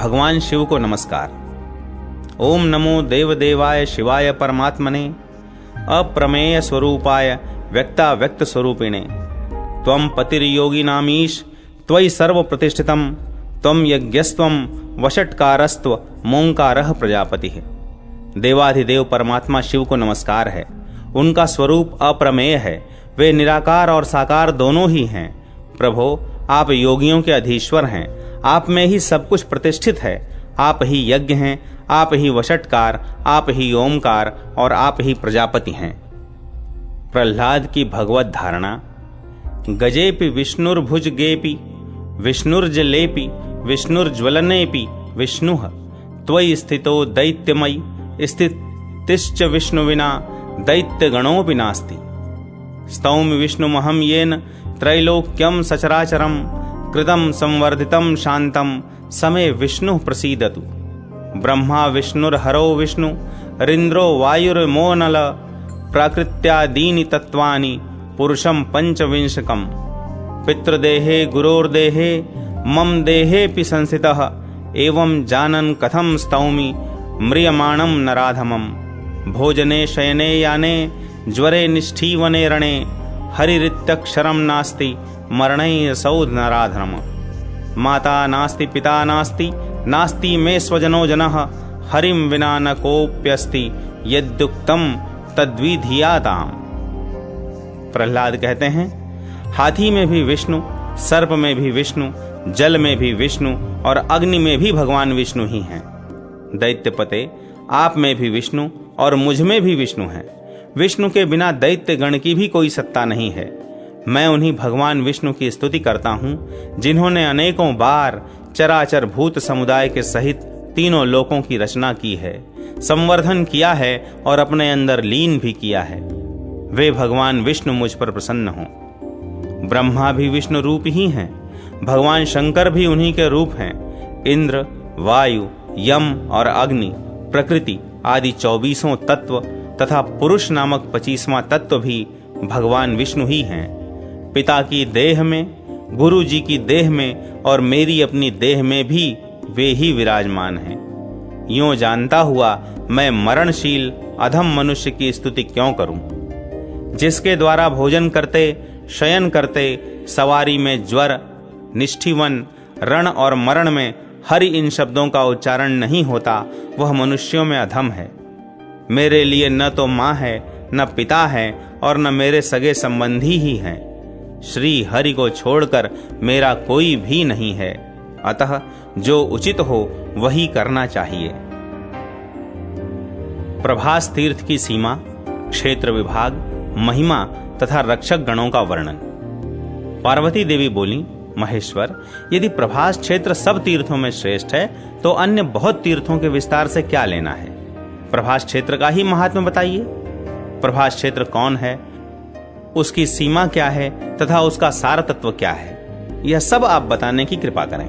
भगवान शिव को नमस्कार। ओम नमो देवदेवाय शिवाय परमात्मने अप्रमेय स्वरूपाय व्यक्ताव्यक्त स्वरूपिणे त्वं पतिर्योगिनामीश त्वयि सर्व प्रतिष्ठितम त्वं यज्ञस्त्वं वषट्कारस्त्व मोंकारः प्रजापतिः। देवाधिदेव परमात्मा शिव को नमस्कार है। उनका स्वरूप अप्रमेय है। वे निराकार और साकार दोनों ही हैं। प्रभो, आप योगियों के अधीश्वर हैं। आप में ही सब कुछ प्रतिष्ठित है। आप ही यज्ञ हैं, आप ही वषट्कार, आप ही ओमकार और आप ही प्रजापति हैं। प्रहलाद की भगवत धारणा। गजेपि विष्णुर्भुजगेपि विष्णुर्जलेपि विष्णुर्ज्वलनेपि विष्णुः त्वयि स्थितो दैत्यमयि स्थितिश्च विष्णुविना दैत्यगणोऽपि नास्ति। स्तौमि विष्णुमहं येन त्रैलोक्यं सचराचरं कृतं संवर्धितं शान्तं समे विष्णुः प्रसीदतु। ब्रह्मा विष्णुर्हरो विष्णु रिन्द्रो वायुर्मोनल प्राकृत्यादीनि तत्त्वानि पुरुषं पंचविंशकम्। पितृदेहे गुरोर्देहे मम देहेऽपि संस्थितः एवं जानन् कथं स्तौमि म्रियमाणं नराधमम्। भोजने शयने याने ज्वरे निष्ठीवने रणे हरिरित्यक्षरं नास्ति मरणैरसौ नराधमम्। माता नास्ति पिता नास्ति नास्ति मे स्वजनो जनः हरिं विना न कोऽप्यस्ति यद्युक्तं तद्विधीयताम्। प्रहलाद कहते हैं, हाथी में भी विष्णु, सर्प में भी विष्णु, जल में भी विष्णु और अग्नि में भी भगवान विष्णु ही हैं। दैत्यपते, आप में भी विष्णु और मुझ में भी विष्णु हैं। विष्णु के बिना दैत्य गण की भी कोई सत्ता नहीं है। मैं उन्हीं भगवान विष्णु की स्तुति करता हूँ जिन्होंने अनेकों बार चराचर भूत समुदाय के सहित तीनों लोकों की रचना की है, संवर्धन किया है और अपने अंदर लीन भी किया है। वे भगवान विष्णु मुझ पर प्रसन्न हों। ब्रह्मा भी विष्णु रूप ही हैं। भगवान शंकर भी उन्हीं के रूप हैं। इंद्र, वायु, यम और अग्नि, प्रकृति आदि 24 तत्व तथा पुरुष नामक 25वां तत्व भी भगवान विष्णु ही हैं। पिता की देह में, गुरु जी की देह में और मेरी अपनी देह में भी वे ही विराजमान हैं। यूं जानता हुआ मैं मरणशील अधम मनुष्य की स्तुति क्यों करूं, जिसके द्वारा भोजन करते, शयन करते, सवारी में ज्वर, निष्ठीवन, रण और मरण में हरि इन शब्दों का उच्चारण नहीं होता, वह मनुष्यों में अधम है। मेरे लिए न तो माँ है, न पिता है और न मेरे सगे संबंधी ही हैं। श्री हरि को छोड़कर मेरा कोई भी नहीं है। अतः जो उचित हो वही करना चाहिए। प्रभास तीर्थ की सीमा, क्षेत्र विभाग, महिमा तथा रक्षक गणों का वर्णन। पार्वती देवी बोली, महेश्वर, यदि प्रभास क्षेत्र सब तीर्थों में श्रेष्ठ है तो अन्य बहुत तीर्थों के विस्तार से क्या लेना है। प्रभास क्षेत्र का ही महात्म्य बताइए। प्रभास क्षेत्र कौन है, उसकी सीमा क्या है तथा उसका सार तत्व क्या है, यह सब आप बताने की कृपा करें।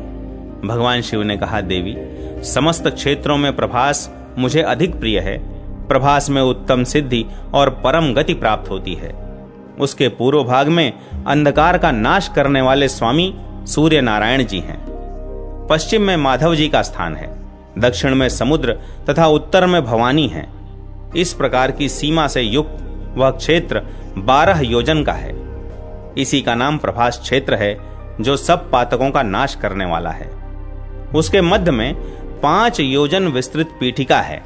भगवान शिव ने कहा, देवी, समस्त क्षेत्रों में प्रभास मुझे अधिक प्रिय है। प्रभास में उत्तम सिद्धि और परम गति प्राप्त होती है। उसके पूर्व भाग में अंधकार का नाश करने वाले स्वामी सूर्य नारायण जी हैं। पश्चिम में माधव जी का स्थान है। दक्षिण में समुद्र तथा उत्तर में भवानी है। इस प्रकार की सीमा से युक्त वह क्षेत्र 12 योजन का है। इसी का नाम प्रभास क्षेत्र है, जो सब पातकों का नाश करने वाला है। उसके मध्य में 5 योजन विस्तृत पीठिका है,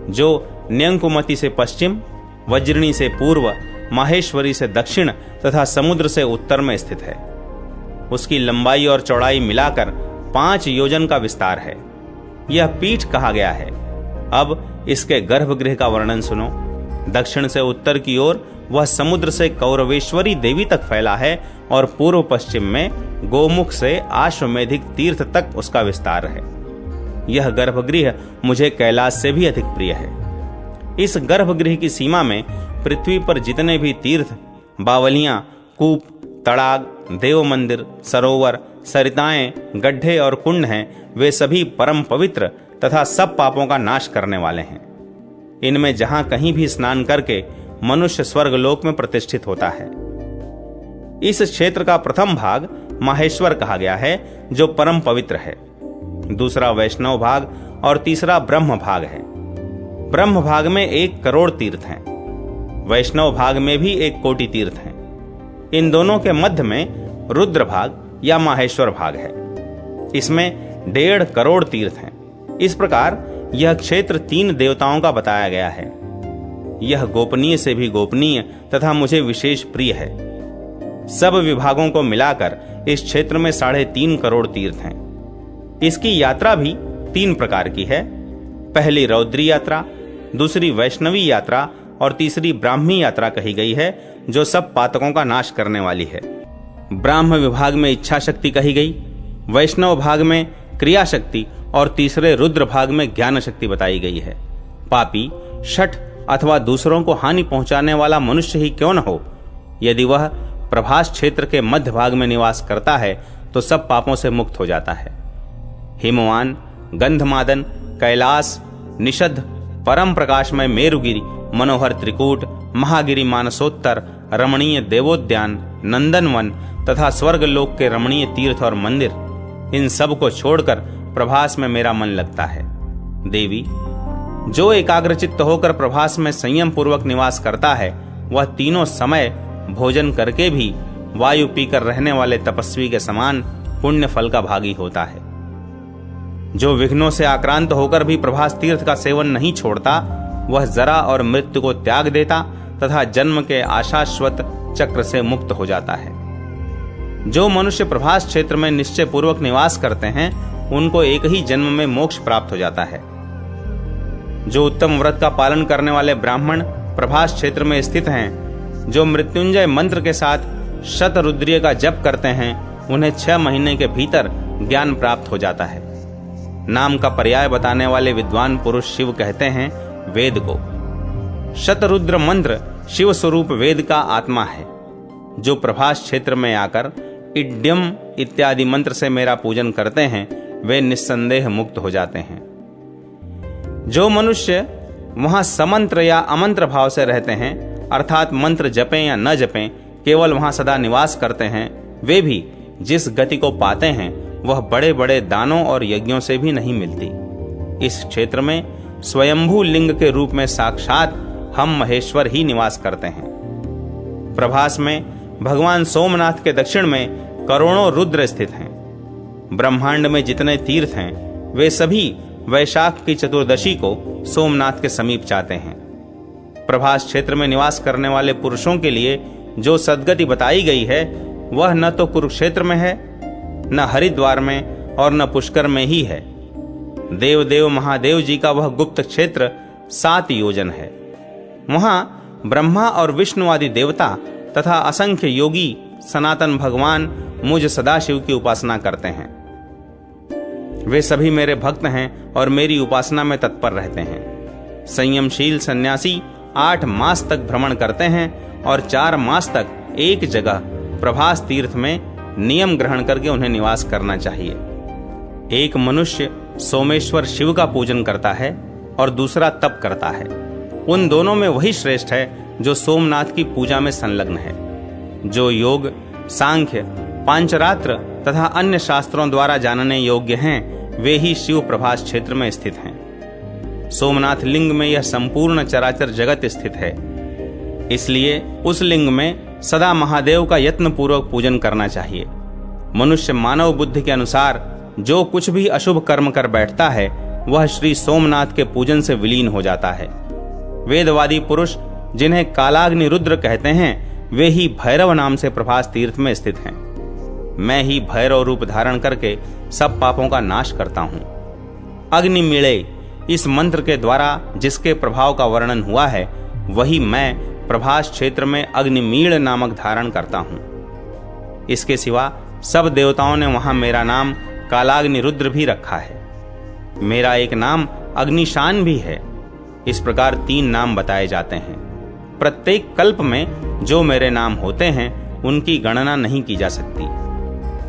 जो न्यंकुमति से पश्चिम, वज्रिणी से पूर्व, माहेश्वरी से दक्षिण तथा समुद्र से उत्तर में स्थित है। उसकी लंबाई और चौड़ाई मिलाकर 5 योजन का विस्तार है। यह पीठ कहा गया है। अब इसके गर्भगृह का वर्णन सुनो। दक्षिण से उत्तर की ओर वह समुद्र से कौरवेश्वरी देवी तक फैला है और पूर्व पश्चिम में गोमुख से आश्वमेधिक तीर्थ तक उसका विस्तार है। यह गर्भगृह मुझे कैलाश से भी अधिक प्रिय है। इस गर्भगृह की सीमा में पृथ्वी पर जितने भी तीर्थ, बावलियां, कूप, तड़ाग, देव मंदिर, सरोवर, सरिताएं, गड्ढे और कुंड हैं, वे सभी परम पवित्र तथा सब पापों का नाश करने वाले हैं। इनमें जहां कहीं भी स्नान करके मनुष्य स्वर्ग लोक में प्रतिष्ठित होता है। इस क्षेत्र का प्रथम भाग माहेश्वर कहा गया है, जो परम पवित्र है। दूसरा वैष्णव भाग और तीसरा ब्रह्म भाग है। ब्रह्म भाग में 1 करोड़ तीर्थ हैं, वैष्णव भाग में भी 1 कोटि तीर्थ हैं। इन दोनों के मध्य में रुद्र भाग या माहेश्वर भाग है, इसमें 1.5 करोड़ तीर्थ हैं। इस प्रकार यह क्षेत्र 3 देवताओं का बताया गया है। यह गोपनीय से भी गोपनीय तथा मुझे विशेष प्रिय है। सब विभागों को मिलाकर इस क्षेत्र में 3.5 करोड़ तीर्थ हैं। इसकी यात्रा भी 3 प्रकार की है। पहली रौद्री यात्रा, दूसरी वैष्णवी यात्रा और तीसरी ब्राह्मी यात्रा कही गई है, जो सब पातकों का नाश करने वाली है। ब्राह्म विभाग में इच्छा शक्ति कही गई, वैष्णव भाग में क्रिया शक्ति और तीसरे रुद्र भाग में ज्ञान शक्ति बताई गई है। पापी, शठ अथवा दूसरों को हानि पहुंचाने वाला मनुष्य ही क्यों न हो, यदि वह प्रभास क्षेत्र के मध्य भाग में निवास करता है तो सब पापों से मुक्त हो जाता है। हिमवान, गंधमादन, कैलाश, निषद, परम प्रकाशमय मेरुगिरी, मनोहर त्रिकूट, महागिरी मानसोत्तर, रमणीय देवोद्यान, नंदनवन तथा स्वर्गलोक के रमणीय तीर्थ और मंदिर, इन सब को छोड़कर प्रभास में मेरा मन लगता है। देवी, जो एकाग्रचित्त होकर प्रभास में संयम पूर्वक निवास करता है, वह तीनों समय भोजन करके भी वायु पीकर रहने वाले तपस्वी के समान पुण्य फल का भागी होता है। जो विघ्नों से आक्रांत होकर भी प्रभास तीर्थ का सेवन नहीं छोड़ता, वह जरा और मृत्यु को त्याग देता तथा जन्म के आशाश्वत चक्र से मुक्त हो जाता है। जो मनुष्य प्रभास क्षेत्र में निश्चय पूर्वक निवास करते हैं, उनको एक ही जन्म में मोक्ष प्राप्त हो जाता है। जो उत्तम व्रत का पालन करने वाले ब्राह्मण प्रभास क्षेत्र में स्थित हैं, जो मृत्युंजय मंत्र के साथ शतरुद्रीय का जप करते हैं, उन्हें 6 महीने के भीतर ज्ञान प्राप्त हो जाता है। नाम का पर्याय बताने वाले विद्वान पुरुष शिव कहते हैं वेद को। शतरुद्र मंत्र शिव स्वरूप वेद का आत्मा है। जो प्रभास क्षेत्र में आकर इड्यम इत्यादि मंत्र से मेरा पूजन करते हैं, वे निस्संदेह मुक्त हो जाते हैं। जो मनुष्य वहां समंत्र या अमंत्र भाव से रहते हैं, अर्थात मंत्र जपें या न जपें, केवल वहां सदा निवास करते हैं, वे भी जिस गति को पाते हैं वह बड़े बड़े दानों और यज्ञों से भी नहीं मिलती। इस क्षेत्र में स्वयंभू लिंग के रूप में साक्षात हम महेश्वर ही निवास करते हैं। प्रभास में भगवान सोमनाथ के दक्षिण में करोड़ों रुद्र स्थित हैं। ब्रह्मांड में जितने तीर्थ हैं, वे सभी वैशाख की चतुर्दशी को सोमनाथ के समीप जाते हैं। प्रभास क्षेत्र में निवास करने वाले पुरुषों के लिए जो सद्गति बताई गई है, वह न तो कुरुक्षेत्र में है, न हरिद्वार में और न पुष्कर में ही है। देवदेव महादेव जी का वह गुप्त क्षेत्र 7 योजन है। वहां ब्रह्मा और विष्णु आदि देवता तथा असंख्य योगी सनातन भगवान मुझ सदाशिव की उपासना करते हैं। वे सभी मेरे भक्त हैं और मेरी उपासना में तत्पर रहते हैं। संयमशील सन्यासी 8 मास तक भ्रमण करते हैं और 4 मास तक एक जगह प्रभास तीर्थ में नियम ग्रहण करके उन्हें निवास करना चाहिए। एक मनुष्य सोमेश्वर शिव का पूजन करता है और दूसरा तप करता है। उन दोनों में वही श्रेष्ठ है जो सोमनाथ की पूजा में संलग्न है। जो योग, सांख्य, पांचरात्र तथा अन्य शास्त्रों द्वारा जानने योग्य हैं, वे ही शिव प्रभास क्षेत्र में स्थित हैं। सोमनाथ लिंग में यह संपूर्ण चराचर जगत स्थित है, इसलिए उस लिंग में सदा महादेव का यत्न पूर्वक पूजन करना चाहिए। मनुष्य मानव बुद्धि के अनुसार जो कुछ भी अशुभ कर्म कर बैठता है, वह श्री सोमनाथ के पूजन से विलीन हो जाता है। वेदवादी पुरुष जिन्हें कालाग्नि रुद्र कहते हैं, वे ही भैरव नाम से प्रभास तीर्थ में स्थित हैं। मैं ही भैरव रूप धारण करके सब पापों का नाश करता हूं। अग्निमीळे इस मंत्र के द्वारा जिसके प्रभाव का वर्णन हुआ है, वही मैं प्रभास क्षेत्र में अग्निमीळ नामक धारण करता हूं। इसके सिवा सब देवताओं ने वहां मेरा नाम कालाग्नि रुद्र भी रखा है। मेरा एक नाम अग्निशान भी है। इस प्रकार 3 नाम बताए जाते हैं। प्रत्येक कल्प में जो मेरे नाम होते हैं, उनकी गणना नहीं की जा सकती,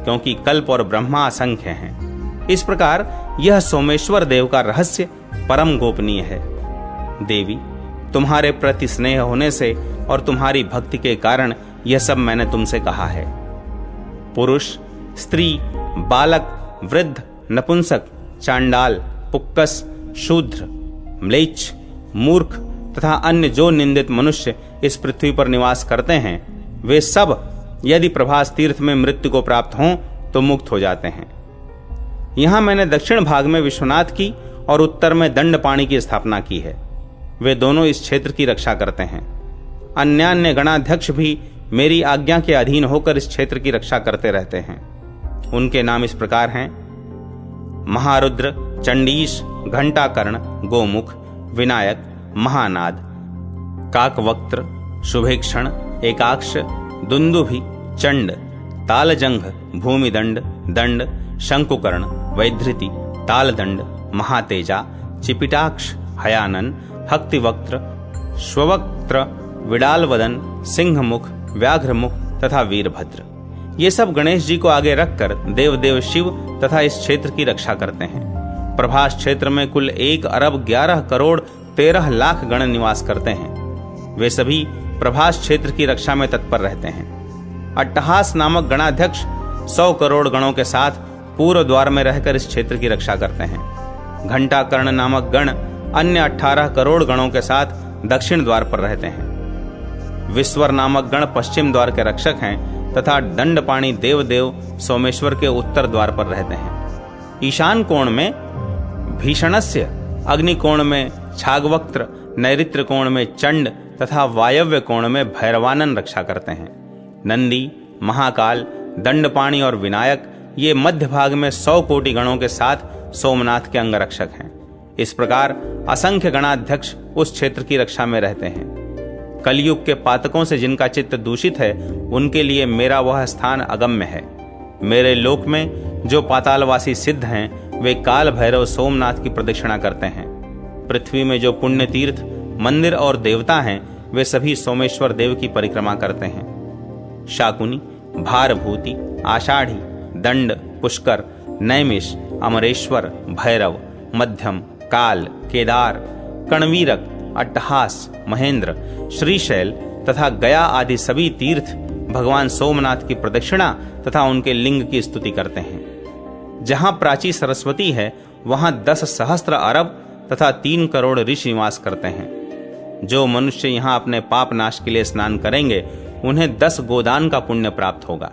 क्योंकि कल्प और ब्रह्मा असंख्य हैं। इस प्रकार यह सोमेश्वर देव का रहस्य परम गोपनीय है। देवी, तुम्हारे प्रति स्नेह होने से और तुम्हारी भक्ति के कारण यह सब मैंने तुमसे कहा है। पुरुष, स्त्री, बालक, वृद्ध, नपुंसक चांडाल, पुक्कस, शूद्र, म्लेच्छ, मूर्ख तथा अन्य जो निंदित मनुष्य इस पृथ्वी पर निवास करते हैं, वे सब यदि प्रभास तीर्थ में मृत्यु को प्राप्त हों तो मुक्त हो जाते हैं। यहां मैंने दक्षिण भाग में विश्वनाथ की और उत्तर में दंडपाणि की स्थापना की है। वे दोनों इस क्षेत्र की रक्षा करते हैं। अन्यान्य गणाध्यक्ष भी मेरी आज्ञा के अधीन होकर इस क्षेत्र की रक्षा करते रहते हैं। उनके नाम इस प्रकार हैं: महारुद्र, चंडीश, घंटाकर्ण, गोमुख, विनायक, महानाद, काकवक्त्र, शुभेक्षण, एकाक्ष, दुंदुभि, चंड, तालजंघ, भूमिदंड, दंड, शंकुकर्ण, वैधृति, तालदंड, महातेजा, चिपिटाक्ष, हयानन, हक्तिवक्त्र, श्ववक्त्र, विडालवदन, सिंहमुख, व्याघ्रमुख तथा वीरभद्र। ये सब गणेश जी को आगे रखकर देवदेव शिव तथा इस क्षेत्र की रक्षा करते हैं। प्रभास क्षेत्र में कुल 1 अरब 11 करोड़ 13 लाख गण निवास करते हैं। वे सभी प्रभास क्षेत्र की रक्षा में तत्पर रहते हैं। अट्टहास नामक गणाध्यक्ष 100 करोड़ गणों के साथ पूर्व द्वार में रहकर इस क्षेत्र की रक्षा करते हैं। घंटाकर्ण नामक गण अन्य 18 करोड़ गणों के साथ दक्षिण द्वार पर रहते हैं। विश्वर नामक गण पश्चिम द्वार के रक्षक हैं तथा दंडपाणि देवदेव सोमेश्वर के उत्तर द्वार पर रहते हैं। ईशान कोण में भीषणस्य, अग्नि कोण में छागवक्त्र, नैऋत्य कोण में चंड तथा वायव्य कोण में भैरवानन रक्षा करते हैं। नंदी, महाकाल, दंडपाणि और विनायक ये मध्य भाग में 100 कोटि गणों के साथ सोमनाथ के अंगरक्षक हैं। इस प्रकार असंख्य गणाध्यक्ष उस क्षेत्र की रक्षा में रहते हैं। कलयुग के पातकों से जिनका चित्त दूषित है, उनके लिए मेरा वह स्थान अगम्य है। मेरे लोक में जो पातालवासी सिद्ध हैं, वे काल भैरव सोमनाथ की प्रदक्षिणा करते हैं। पृथ्वी में जो पुण्य तीर्थ, मंदिर और देवता हैं, वे सभी सोमेश्वर देव की परिक्रमा करते हैं। शाकुनी, भारभूति, आषाढ़ी, दंड, पुष्कर, नैमिष, अमरेश्वर, भैरव, मध्यम, काल, केदार, कणवीरक, अट्टहास, महेंद्र, श्रीशैल तथा गया आदि सभी तीर्थ भगवान सोमनाथ की प्रदक्षिणा तथा उनके लिंग की स्तुति करते हैं। जहां प्राची सरस्वती है, वहां 10 सहस्त्र अरब तथा 3 करोड़ ऋषि निवास करते हैं। जो मनुष्य यहाँ अपने पाप नाश के लिए स्नान करेंगे, उन्हें 10 गोदान का पुण्य प्राप्त होगा।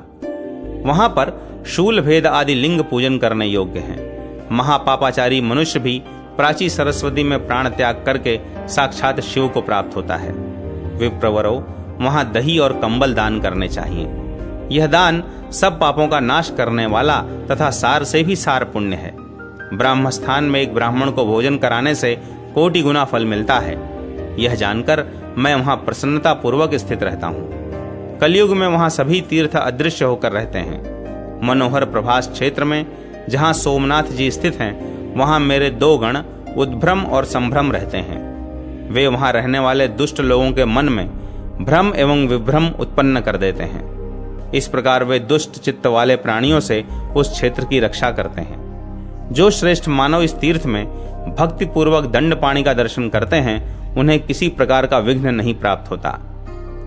वहां पर शूल भेद आदि लिंग पूजन करने योग्य हैं। महापापाचारी मनुष्य भी प्राची सरस्वती में प्राण त्याग करके साक्षात शिव को प्राप्त होता है। विप्रवरो, वहां दही और कंबल दान करने चाहिए। यह दान सब पापों का नाश करने वाला तथा सार से भी सार पुण्य है। ब्राह्म स्थान में एक ब्राह्मण को भोजन कराने से कोटि गुना फल मिलता है। यह जानकर मैं वहां प्रसन्नता पूर्वक स्थित रहता हूँ। कलयुग में वहां सभी तीर्थ अदृश्य होकर रहते हैं। मनोहर प्रभास क्षेत्र में जहां सोमनाथ जी स्थित हैं, वहां मेरे 2 गण उद्भ्रम और संभ्रम रहते हैं। वे वहां रहने वाले दुष्ट लोगों के मन में भ्रम एवं विभ्रम उत्पन्न कर देते हैं। इस प्रकार वे दुष्ट चित्त वाले प्राणियों से उस क्षेत्र की रक्षा करते हैं। जो श्रेष्ठ मानव इस तीर्थ में भक्ति पूर्वक दंडपाणि का दर्शन करते हैं, उन्हें किसी प्रकार का विघ्न नहीं प्राप्त होता।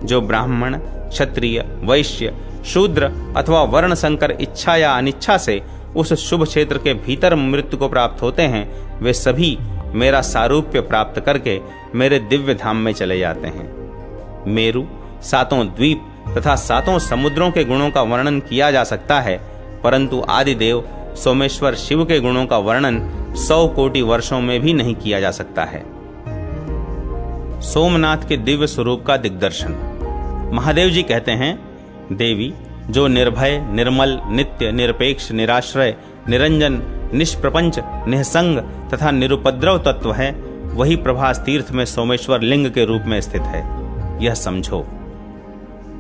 जो ब्राह्मण, क्षत्रिय, वैश्य, शूद्र अथवा वर्ण संकर इच्छा या अनिच्छा से उस शुभ क्षेत्र के भीतर मृत्यु को प्राप्त होते हैं, वे सभी मेरा सारूप्य प्राप्त करके मेरे दिव्य धाम में चले जाते हैं। मेरु, 7 द्वीप तथा 7 समुद्रों के गुणों का वर्णन किया जा सकता है, परंतु आदिदेव सोमेश्वर शिव के गुणों का वर्णन 100 कोटि वर्षों में भी नहीं किया जा सकता है। सोमनाथ के दिव्य स्वरूप का दिग्दर्शन। महादेव जी कहते हैं, देवी जो निर्भय, निर्मल, नित्य, निरपेक्ष, निराश्रय, निरंजन, निष्प्रपंच, निःसंग तथा निरुपद्रव तत्व है, वही प्रभास तीर्थ में सोमेश्वर लिंग के रूप में स्थित है। यह समझो।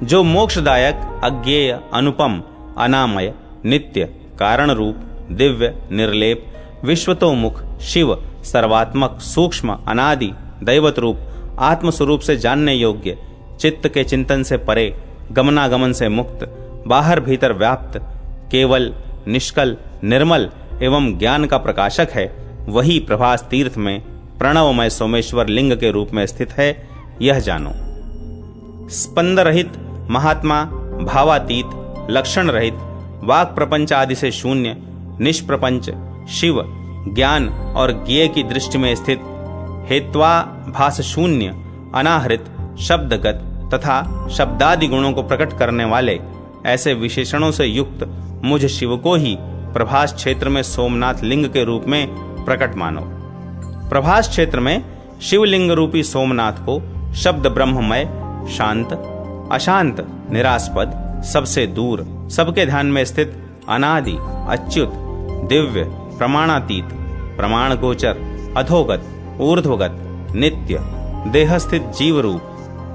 जो मोक्षदायक, अज्ञेय, अनुपम, अनामय, नित्य, कारण रूप, दिव्य, निर्लेप, विश्वतोमुख, शिव, सर्वात्मक, सूक्ष्म, अनादि, दैवत रूप, आत्मस्वरूप से जानने योग्य, चित्त के चिंतन से परे, गमनागमन से मुक्त, बाहर भीतर व्याप्त, केवल, निष्कल, निर्मल एवं ज्ञान का प्रकाशक है, वही प्रभास तीर्थ में प्रणवमय सोमेश्वर लिंग के रूप में स्थित है। यह जानो। स्पंद रहित, महात्मा, भावातीत, लक्षण रहित, वाक प्रपंच आदि से शून्य, निष्प्रपंच, शिव ज्ञान और ज्ञेय की दृष्टि में स्थित, हेत्वाभास शून्य, अनाहृत, शब्दगत तथा शब्दादि गुणों को प्रकट करने वाले ऐसे विशेषणों से युक्त मुझ शिव को ही प्रभास क्षेत्र में सोमनाथ लिंग के रूप में प्रकट मानो। प्रभास क्षेत्र में शिवलिंग रूपी सोमनाथ को शब्द ब्रह्ममय, शांत, अशांत, निरास्पद, सबसे दूर, सबके ध्यान में स्थित, अनादि, अच्युत, दिव्य, प्रमाणातीत, प्रमाण गोचर, अधोगत, ऊर्ध्वगत, नित्य, देहस्थित जीव रूप,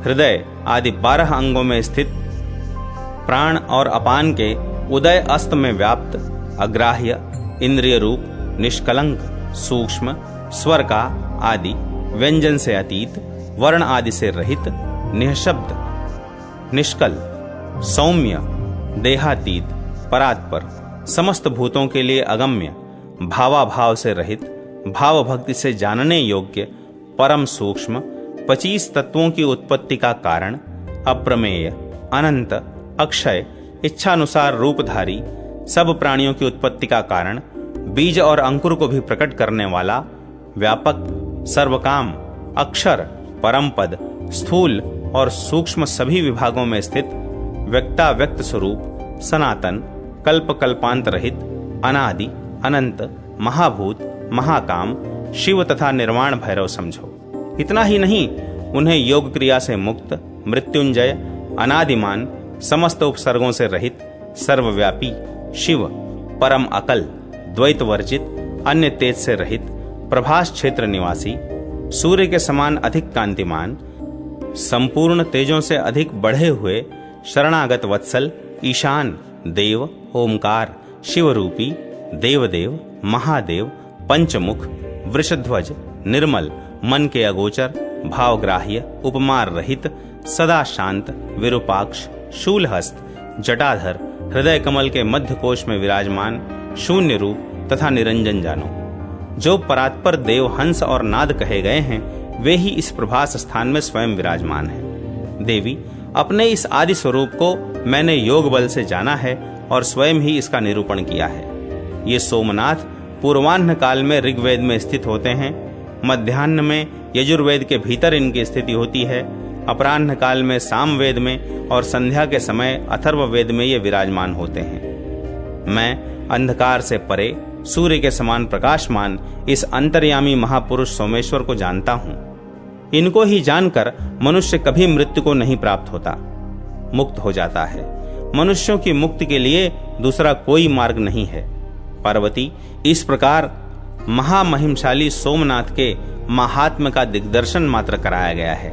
हृदय आदि 12 अंगों में स्थित, प्राण और अपान के उदय अस्त में व्याप्त, अग्राह्य, इंद्रिय रूप, निष्कलंक, सूक्ष्म, स्वर का आदि, व्यंजन से अतीत, वर्ण आदि से रहित, निःशब्द, निष्कल, सौम्य, देहातीत, परात्पर, समस्त भूतों के लिए अगम्य, भावाभाव से रहित, भाव भक्ति से जानने योग्य, परम सूक्ष्म, 25 तत्वों की उत्पत्ति का कारण, अप्रमेय, अनंत, अक्षय, इच्छानुसार रूपधारी, सब प्राणियों की उत्पत्ति का कारण, बीज और अंकुर को भी प्रकट करने वाला, व्यापक, सर्वकाम, अक्षर, परम पद, स्थूल और सूक्ष्म सभी विभागों में स्थित, व्यक्ता व्यक्त स्वरूप, सनातन, कल्प कल्पांत रहित, अनादि, अनंत, महाभूत, महाकाम, शिव तथा निर्वाण भैरव समझो। इतना ही नहीं, उन्हें योग क्रिया से मुक्त, मृत्युंजय, अनादिमान, समस्त उपसर्गों से रहित, सर्वव्यापी, शिव, परम अकल, द्वैत वर्जित, अन्य तेज से रहित, प्रभास क्षेत्र निवासी, सूर्य के समान अधिक कांतिमान, संपूर्ण तेजों से अधिक बढ़े हुए, शरणागत वत्सल, ईशान, देव, ओमकार, शिवरूपी, देवदेव, महादेव, पंचमुख, वृषध्वज, निर्मल, मन के अगोचर, भावग्राह्य, उपमार रहित, सदा शांत, विरूपाक्ष, शूलहस्त, जटाधर, हृदय कमल के मध्य कोश में विराजमान, शून्य रूप तथा निरंजन जानो। जो परात्पर देव, हंस और नाद कहे गए हैं, वे ही इस प्रभास स्थान में स्वयं विराजमान हैं। देवी, अपने इस आदि स्वरूप को मैंने योग बल से जाना है और स्वयं ही इसका निरूपण किया है। ये सोमनाथ पूर्वाह्न काल में ऋग्वेद में स्थित होते हैं, मध्याह्न में यजुर्वेद के भीतर इनकी स्थिति होती है, अपराह्न काल में सामवेद में और संध्या के समय अथर्ववेद में ये विराजमान होते हैं। मैं अंधकार से परे, सूर्य के समान प्रकाशमान इस अंतर्यामी महापुरुष सोमेश्वर को जानता हूं। इनको ही जानकर मनुष्य कभी मृत्यु को नहीं प्राप्त होता, मुक्त हो जाता है। मनुष्यों की मुक्ति के लिए दूसरा कोई मार्ग नहीं है। पार्वती, इस प्रकार महामहिमशाली सोमनाथ के महात्म्य का दिग्दर्शन मात्र कराया गया है।